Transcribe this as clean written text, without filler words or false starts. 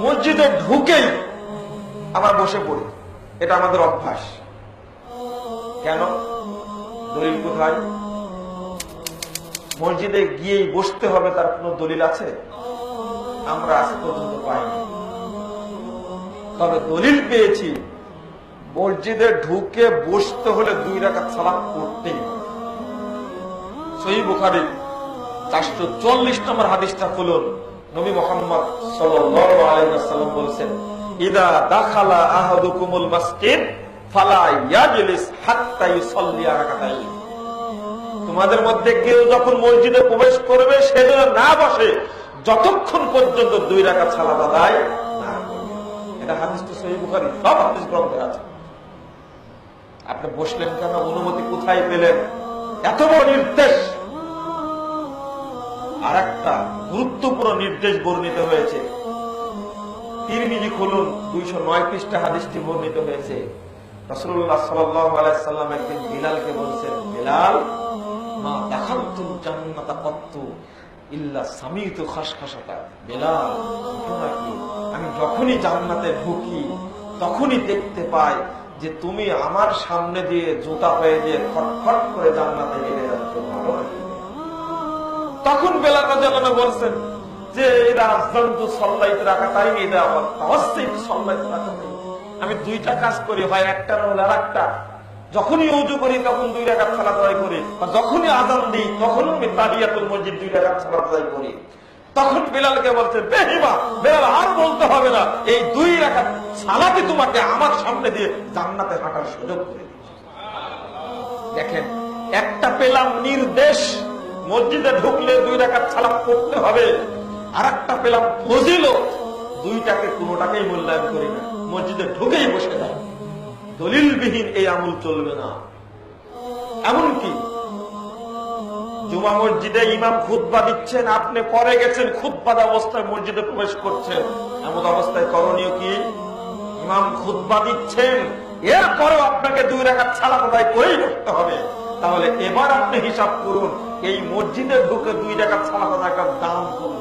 মসজিদে ঢুকেই আবার বসে পড়ি, এটা আমাদের অভ্যাস। কেন? দলিল কোথায়? মসজিদে গিয়েই বসতে হবে তার কোন দলিল আছে? আমরা আজ পর্যন্ত পাইনি। তবে দলিল পেয়েছি মসজিদে ঢুকে বসতে হলে 2 রাকাত সালাত পড়তেই হবে। সহিহ বুখারী 444 নম্বর হাদিসটা খুলুন। নবী মুহাম্মদ সাল্লাল্লাহু আলাইহি ওয়াসাল্লাম বলেছেন, ইদা দাখালা আহাদুকুমুল মাসজিদ ফালা ইয়াজলিস হাত্তা ইউসাল্লি রাকাতাইন। তোমাদের মধ্যে কেউ যখন মসজিদে প্রবেশ করবে সে যেন না বসে যতক্ষণ পর্যন্ত 2 রাকাত সালাত আদায় না করে। এটা হাদিসটা সহিহ বুখারী, সব হাদিস গ্রন্থে আছে। আপনি বসলেন কেন? অনুমতি কোথায় পেলেন? এত বড় নির্দেশ। আর একটা গুরুত্বপূর্ণ নির্দেশ বর্ণিত হয়েছে, তিরমিজি খুলুন, 209 পৃষ্ঠা হাদিসটি বর্ণিত হয়েছে। রাসূলুল্লাহ সাল্লাল্লাহু আলাইহি সাল্লাম একদিন বিলালকে বলছেন, বিলাল, মা দাখালতুল জান্নাতা কত্তু ইল্লা সামিতু খাশখাশাতা। বিলাল, ঘটনা কি? আমি যখনই জান্নাতে ঢুকি তখনই দেখতে পাই যে তুমি আমার সামনে দিয়ে জুতা পায়ে দিয়ে খটখট করে জান্নাতে হেঁটে যাচ্ছ। ভালো লাগে। তখন বেলাল রাদিয়াল্লাহু আনহু বলছেন যে এরা আযযানতু সাল্লাইতু রাকাতাইন ইদা তাওয়াসসাইতু সাল্লাইতু রাকাতাইন। আমি 2টা কাজ করি, হয় একটা না আরেকটা। যখনই ওযু করি তখন 2 রাকাত সালাত আদায় করি, আর যখনই আযান দিই তখন আমি তাহিয়াতুল মসজিদ 2 রাকাত সালাত আদায় করি। তখন বিলালকে বলছেন, বেহিমা বেলাল, আর বলতে হবে না, এই 2 রাকাত সালাতই তোমাকে আমার সামনে দিয়ে জান্নাতে হাঁটার সুযোগ করে দিয়েছে। দেখেন, একটা পেলাম নির্দেশ মসজিদে ঢুকলে 2 রাকাত সালাত পড়তে হবে, আর একটা পেলাম ফজিলত। 2টাকে কোনোটাকেই মূল্যায়ন করি না, মসজিদে ঢুকেই বসে যায়। দলিলবিহীন এই আমল চলবে না। এমনকি জুমা মসজিদে ইমাম খুতবা দিচ্ছেন, আপনি পরে গেছেন, খুতবা অবস্থায় মসজিদে প্রবেশ করছেন, এমন অবস্থায় করণীয় কি? ইমাম খুতবা দিচ্ছেন, এরপরেও আপনাকে 2 রাকাত সালাত আদায় করেই বসতে হবে। তাহলে এবার আপনি হিসাব করুন, এই মসজিদে ঢুকে 2 রাকাত সালাত আদায় করার দাম কত?